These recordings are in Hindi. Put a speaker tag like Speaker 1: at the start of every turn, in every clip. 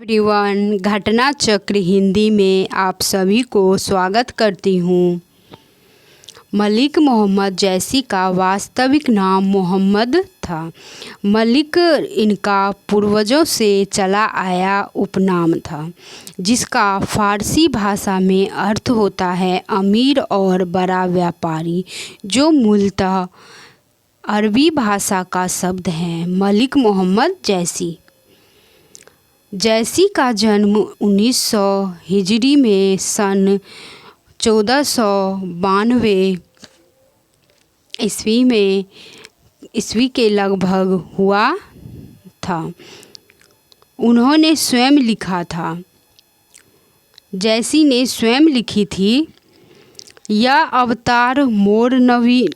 Speaker 1: एवरीवन, घटना चक्र हिंदी में आप सभी को स्वागत करती हूँ। मलिक मोहम्मद जैसी का वास्तविक नाम मोहम्मद था। मलिक इनका पूर्वजों से चला आया उपनाम था, जिसका फ़ारसी भाषा में अर्थ होता है अमीर और बड़ा व्यापारी, जो मूलतः अरबी भाषा का शब्द है। मलिक मोहम्मद जैसी का जन्म 1900 हिजरी में सन 1492 ईस्वी के लगभग हुआ था। उन्होंने स्वयं लिखा था, जैसी ने स्वयं लिखी थी, या अवतार मोर नवी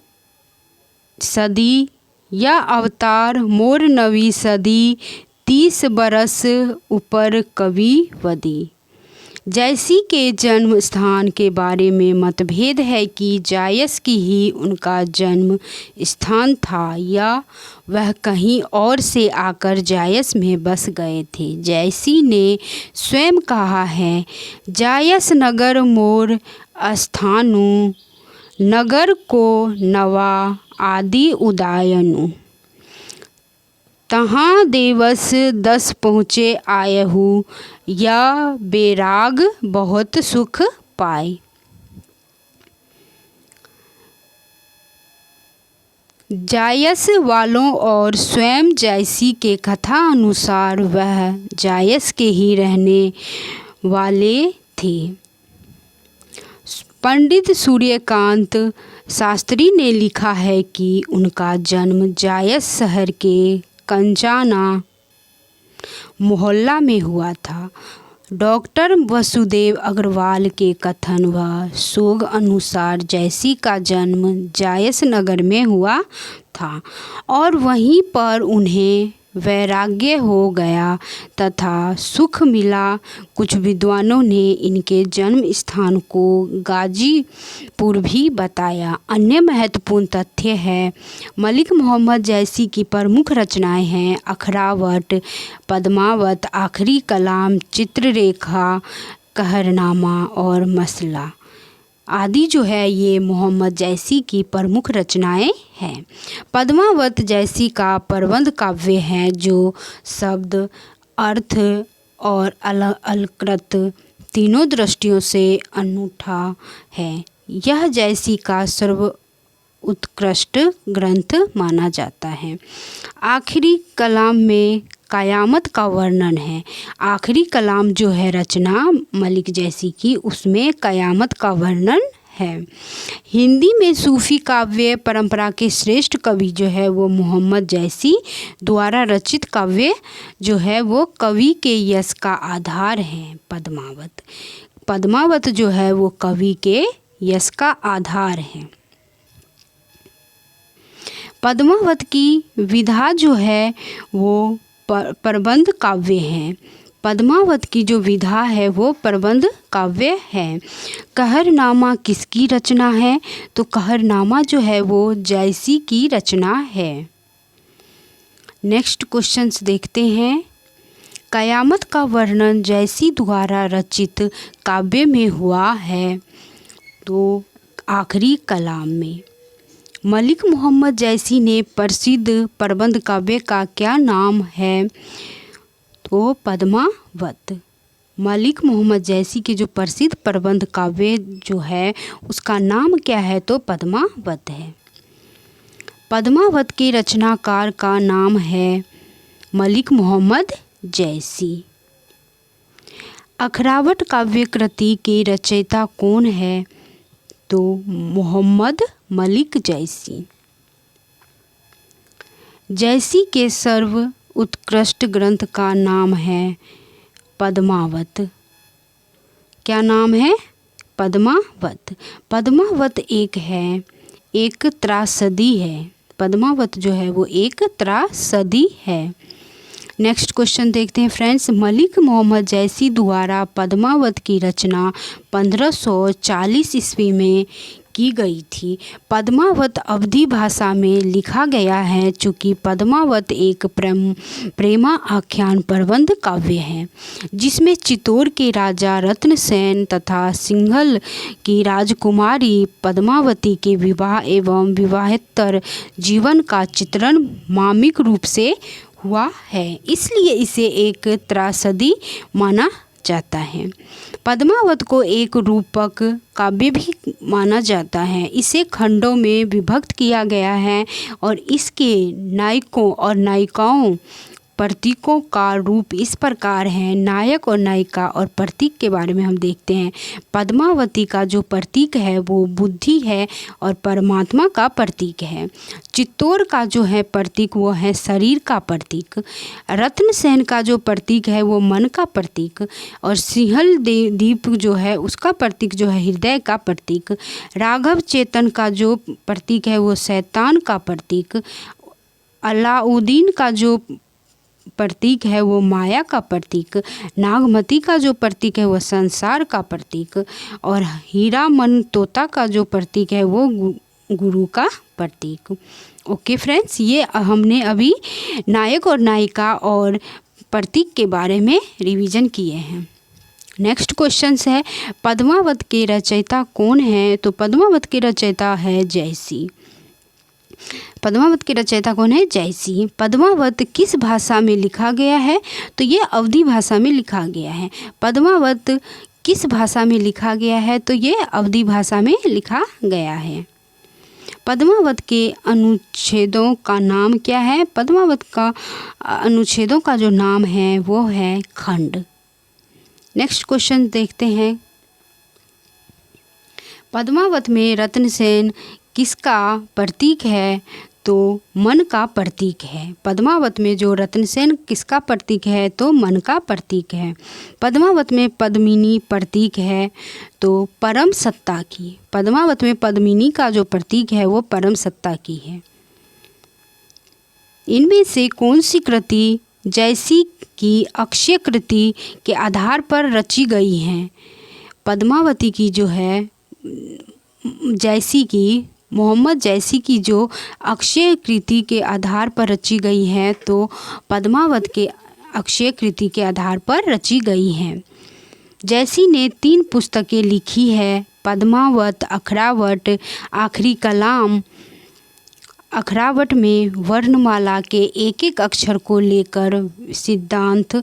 Speaker 1: सदी 30 बरस ऊपर कवि वदी। जैसी के जन्म स्थान के बारे में मतभेद है कि जायस की ही उनका जन्म स्थान था या वह कहीं और से आकर जायस में बस गए थे। जैसी ने स्वयं कहा है, जायस नगर मोर स्थानु, नगर को नवा आदि उदायनु, तहाँ देवस 10 पहुँचे आयहु, या बेराग बहुत सुख पाए। जायस वालों और स्वयं जैसी के कथा अनुसार वह जायस के ही रहने वाले थे। पंडित सूर्यकांत शास्त्री ने लिखा है कि उनका जन्म जायस शहर के कंचाना मोहल्ला में हुआ था। डॉक्टर वसुदेव अग्रवाल के कथन व शोध अनुसार जैसी का जन्म जायस नगर में हुआ था और वहीं पर उन्हें वैराग्य हो गया तथा सुख मिला। कुछ विद्वानों ने इनके जन्म स्थान को गाजीपुर भी बताया। अन्य महत्वपूर्ण तथ्य है, मलिक मोहम्मद जैसी की प्रमुख रचनाएं हैं अखरावट, पद्मावत, आखिरी कलाम, चित्ररेखा, कहरनामा और मसला आदि जो है ये मोहम्मद जैसी की प्रमुख रचनाएं हैं। पद्मावत जैसी का प्रबंध काव्य है जो शब्द, अर्थ और अलंकृत तीनों दृष्टियों से अनूठा है। यह जैसी का सर्वोत्कृष्ट ग्रंथ माना जाता है। आखिरी कलाम में कयामत का वर्णन है। आखिरी कलाम जो है रचना मलिक जैसी की, उसमें कयामत का वर्णन है। हिंदी में सूफी काव्य परंपरा के श्रेष्ठ कवि जो है वो मोहम्मद जैसी द्वारा रचित काव्य जो है वो कवि के यश का आधार है। पद्मावत जो है वो कवि के यश का आधार है। पद्मावत की विधा जो है वो प्रबंध काव्य है। पद्मावत की जो विधा है वो प्रबंध काव्य है। कहरनामा किसकी रचना है? तो कहरनामा जो है वो जैसी की रचना है। नेक्स्ट क्वेश्चंस देखते हैं। कयामत का वर्णन जैसी द्वारा रचित काव्य में हुआ है तो आखिरी कलाम में। मलिक मोहम्मद जैसी ने प्रसिद्ध प्रबंध काव्य का क्या नाम है? तो पद्मावत। मलिक मोहम्मद जैसी के जो प्रसिद्ध प्रबंध काव्य जो है उसका नाम क्या है? तो पद्मावत है। पद्मावत के रचनाकार का नाम है मलिक मोहम्मद जैसी। अखरावट काव्य कृति के रचयिता कौन है? तो मोहम्मद मलिक जैसी। जैसी के सर्व उत्कृष्ट ग्रंथ का नाम है पद्मावत। क्या नाम है? पद्मावत। पद्मावत एक त्रासदी है। पद्मावत जो है वो एक त्रासदी है। नेक्स्ट क्वेश्चन देखते हैं फ्रेंड्स। मलिक मोहम्मद जैसी द्वारा पद्मावत की रचना 1540 ईस्वी में की गई थी। पद्मावत अवधी भाषा में लिखा गया है। चूँकि पद्मावत एक प्रेमा आख्यान प्रबंध काव्य है जिसमें चित्तौड़ के राजा रत्नसेन तथा सिंघल की राजकुमारी पद्मावती के विवाह एवं विवाहेतर जीवन का चित्रण मार्मिक रूप से हुआ है, इसलिए इसे एक त्रासदी माना जाता है। पद्मावत को एक रूपक काव्य भी माना जाता है। इसे खंडों में विभक्त किया गया है और इसके नायकों और नायिकाओं प्रतीकों का रूप इस प्रकार है। नायक और नायिका और प्रतीक के बारे में हम देखते हैं। पद्मावती का जो प्रतीक है वो बुद्धि है और परमात्मा का प्रतीक है। चित्तौड़ का जो है प्रतीक वो है शरीर का प्रतीक। रत्नसेन का जो प्रतीक है वो मन का प्रतीक और सिंहल द्वीप जो है उसका प्रतीक जो है हृदय का प्रतीक। राघव चेतन का जो प्रतीक है वो शैतान का प्रतीक। अलाउद्दीन का जो प्रतीक है वो माया का प्रतीक। नागमती का जो प्रतीक है वो संसार का प्रतीक और हीरामन तोता का जो प्रतीक है वो गुरु का प्रतीक। ओके फ्रेंड्स, ये हमने अभी नायक और नायिका और प्रतीक के बारे में रिवीजन किए हैं। नेक्स्ट क्वेश्चन है पद्मावत के रचयिता कौन है? तो पद्मावत के रचयिता है जयसी। पद्मावत के रचयिता कौन है? जयसी। पद्मावत किस भाषा में लिखा गया है? तो ये अवधी भाषा में लिखा गया है। पद्मावत किस भाषा में लिखा गया है? तो ये अवधी भाषा में लिखा गया है। पद्मावत के अनुच्छेदों का नाम क्या है? पद्मावत का अनुच्छेदों का जो नाम है वो है खंड। नेक्स्ट क्वेश्चन देखते हैं। पद्मावत में रत्नसेन किसका प्रतीक है? तो मन का प्रतीक है। पद्मावत में जो रत्नसेन किसका प्रतीक है? तो मन का प्रतीक है। पद्मावत में पद्मिनी प्रतीक है तो परम सत्ता की। पद्मावत में पद्मिनी का जो प्रतीक है वो परम सत्ता की है। इनमें से कौन सी कृति जयसी की अक्षय कृति के आधार पर रची गई है? पद्मावती की जो है जयसी की मोहम्मद जयसी की जो अक्षय कृति के आधार पर रची गई है तो पद्मावत के अक्षय कृति के आधार पर रची गई है। जयसी ने 3 पुस्तकें लिखी है। पद्मावत, अखरावट, आखिरी कलाम। अखरावट में वर्णमाला के एक एक अक्षर को लेकर सिद्धांत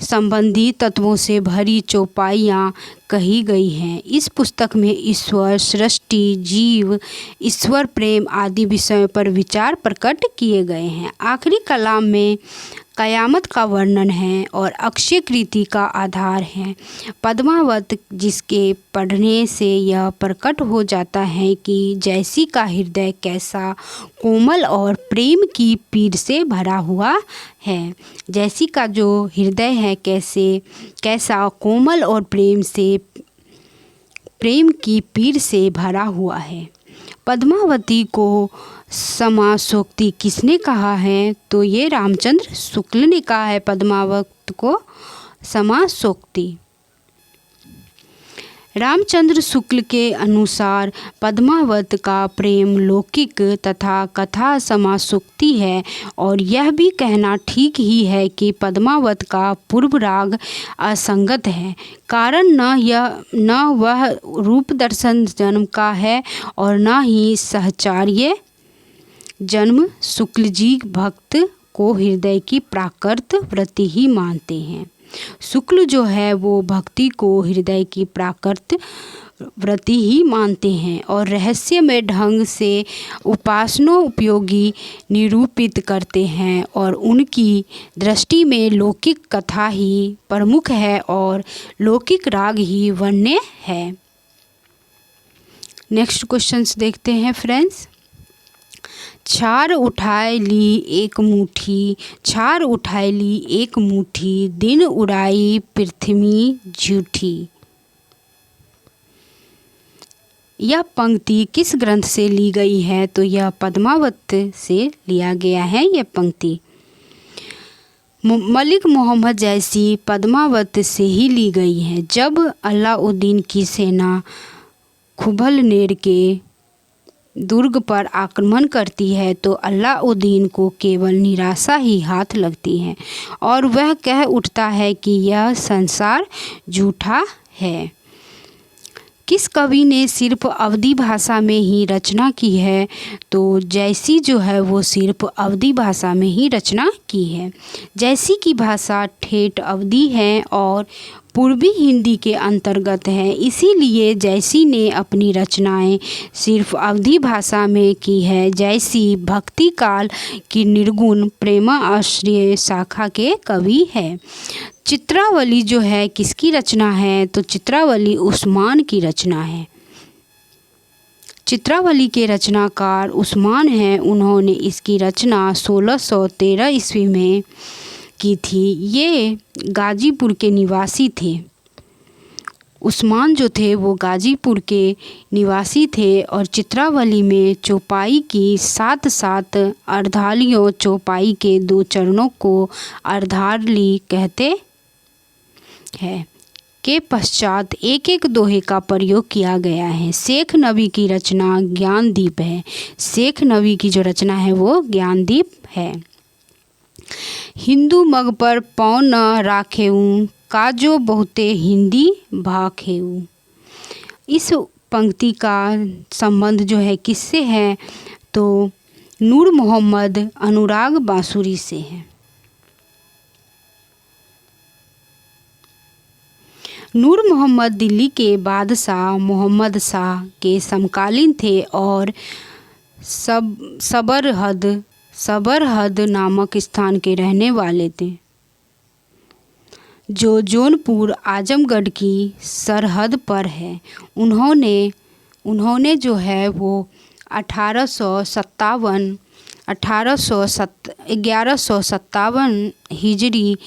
Speaker 1: संबंधी तत्वों से भरी चौपाइयाँ कही गई हैं। इस पुस्तक में ईश्वर, सृष्टि, जीव, ईश्वर प्रेम आदि विषयों पर विचार प्रकट किए गए हैं। आखिरी कलाम में कयामत का वर्णन है और अक्षय कृति का आधार है। पद्मावत जिसके पढ़ने से यह प्रकट हो जाता है कि जयसी का हृदय कैसा कोमल और प्रेम की पीर से भरा हुआ है। जयसी का जो हृदय है कैसा कोमल और प्रेम की पीर से भरा हुआ है। पद्मावती को समासोक्ति किसने कहा है? तो ये रामचंद्र शुक्ल ने कहा है पद्मावत को समासोक्ति। रामचंद्र शुक्ल के अनुसार पद्मावत का प्रेम लौकिक तथा कथा समासोक्ति है और यह भी कहना ठीक ही है कि पद्मावत का पूर्व राग असंगत है। कारण न वह रूप दर्शन जन्म का है और न ही सहचार्य जन्म। शुक्ल जी भक्त को हृदय की प्राकृत वृत्ति ही मानते हैं। शुक्ल जो है वो भक्ति को हृदय की प्राकृत वृत्ति ही मानते हैं और रहस्यमय ढंग से उपासना उपयोगी निरूपित करते हैं और उनकी दृष्टि में लौकिक कथा ही प्रमुख है और लौकिक राग ही वन्य है। नेक्स्ट क्वेश्चंस देखते हैं फ्रेंड्स। छार उठाए ली एक मुट्ठी, छार उठाए ली एक मुट्ठी, दिन उड़ाई पृथ्वी झूठी। यह पंक्ति किस ग्रंथ से ली गई है? तो यह पद्मावत से लिया गया है। यह पंक्ति मलिक मोहम्मद जैसी पद्मावत से ही ली गई है। जब अलाउद्दीन की सेना खुबलनेर के दुर्ग पर आक्रमण करती है तो अलाउद्दीन को केवल निराशा ही हाथ लगती है और वह कह उठता है कि यह संसार झूठा है। किस कवि ने सिर्फ अवधी भाषा में ही रचना की है? तो जैसी जो है वो सिर्फ अवधी भाषा में ही रचना की है। जैसी की भाषा ठेठ अवधी है और पूर्वी हिंदी के अंतर्गत है, इसीलिए जैसी ने अपनी रचनाएं सिर्फ अवधी भाषा में की है। जैसी भक्ति काल की निर्गुण प्रेमाश्रय शाखा के कवि है। चित्रावली जो है किसकी रचना है? तो चित्रावली उस्मान की रचना है। चित्रावली के रचनाकार उस्मान हैं। उन्होंने इसकी रचना 1613 ईस्वी में की थी। ये गाजीपुर के निवासी थे। उस्मान जो थे वो गाजीपुर के निवासी थे और चित्रावली में चौपाई की साथ साथ अर्धालियों चौपाई के 2 चरणों को अर्धाली कहते हैं के पश्चात एक एक दोहे का प्रयोग किया गया है। शेख नबी की रचना ज्ञानदीप है। शेख नबी की जो रचना है वो ज्ञानदीप है। हिंदू मग पर पाँव न राखेऊ काजो बहुते हिंदी भाखेऊ। इस पंक्ति का संबंध जो है किससे है? तो नूर मोहम्मद अनुराग बांसुरी से है। नूर मोहम्मद दिल्ली के बादशाह मोहम्मद शाह के समकालीन थे और सबरहद नामक स्थान के रहने वाले थे, जो जौनपुर आजमगढ़ की सरहद पर है। उन्होंने जो है वो 1157 हिजरी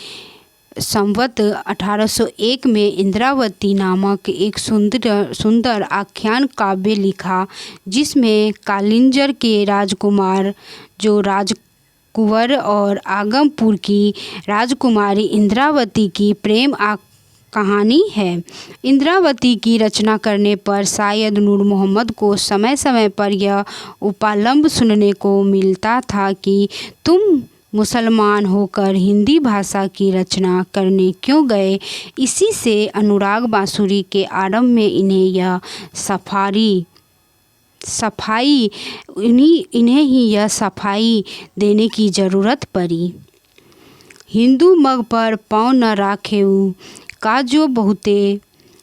Speaker 1: संवत 1801 में इंद्रावती नामक एक सुंदर आख्यान काव्य लिखा, जिसमें कालिंजर के राजकुमार जो राजकुंवर और आगमपुर की राजकुमारी इंद्रावती की प्रेम कहानी है। इंद्रावती की रचना करने पर शायद नूर मोहम्मद को समय समय पर यह उपालंब सुनने को मिलता था कि तुम मुसलमान होकर हिंदी भाषा की रचना करने क्यों गए। इसी से अनुराग बांसुरी के आरंभ में इन्हें यह सफाई देने की ज़रूरत पड़ी। हिंदू मग पर पाँव न राखेऊ काजो बहुते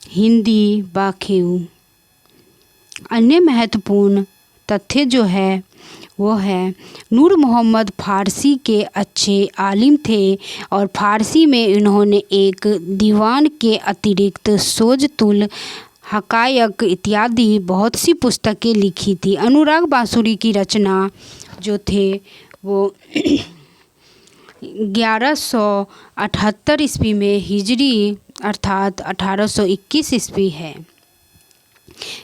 Speaker 1: हिंदी बाखेऊ। अन्य महत्वपूर्ण तथ्य जो है वो है नूर मोहम्मद फारसी के अच्छे आलिम थे और फारसी में इन्होंने एक दीवान के अतिरिक्त सोजतुल हकायक इत्यादि बहुत सी पुस्तकें लिखी थी। अनुराग बांसुरी की रचना जो थे वो 1178 ईस्वी में हिजरी अर्थात 1821 ईस्वी है।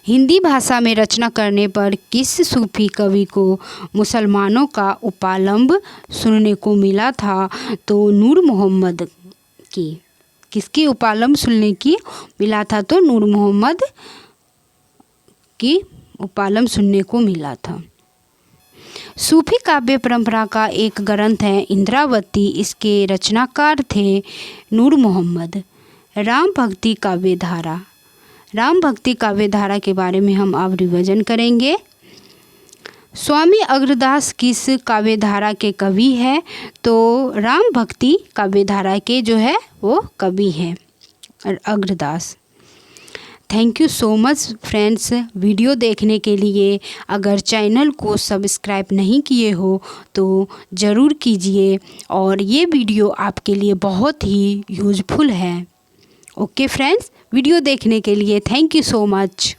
Speaker 1: हिंदी भाषा में रचना करने पर किस सूफी कवि को मुसलमानों का उपालंब सुनने को मिला था? तो नूर मोहम्मद की। किसकी उपालंब सुनने की मिला था? तो नूर मोहम्मद की उपालंब सुनने को मिला था। सूफी काव्य परंपरा का एक ग्रंथ है इंद्रावती। इसके रचनाकार थे नूर मोहम्मद। राम भक्ति काव्य धारा के बारे में हम अब रिवीजन करेंगे। स्वामी अग्रदास किस काव्य धारा के कवि है? तो राम भक्ति काव्य धारा के जो है वो कवि हैं Agradas. Thank you so much friends video देखने के लिए। अगर चैनल को सब्सक्राइब नहीं किए हो तो ज़रूर कीजिए और ये वीडियो आपके लिए बहुत ही यूजफुल है। ओके फ्रेंड्स, वीडियो देखने के लिए थैंक यू सो मच।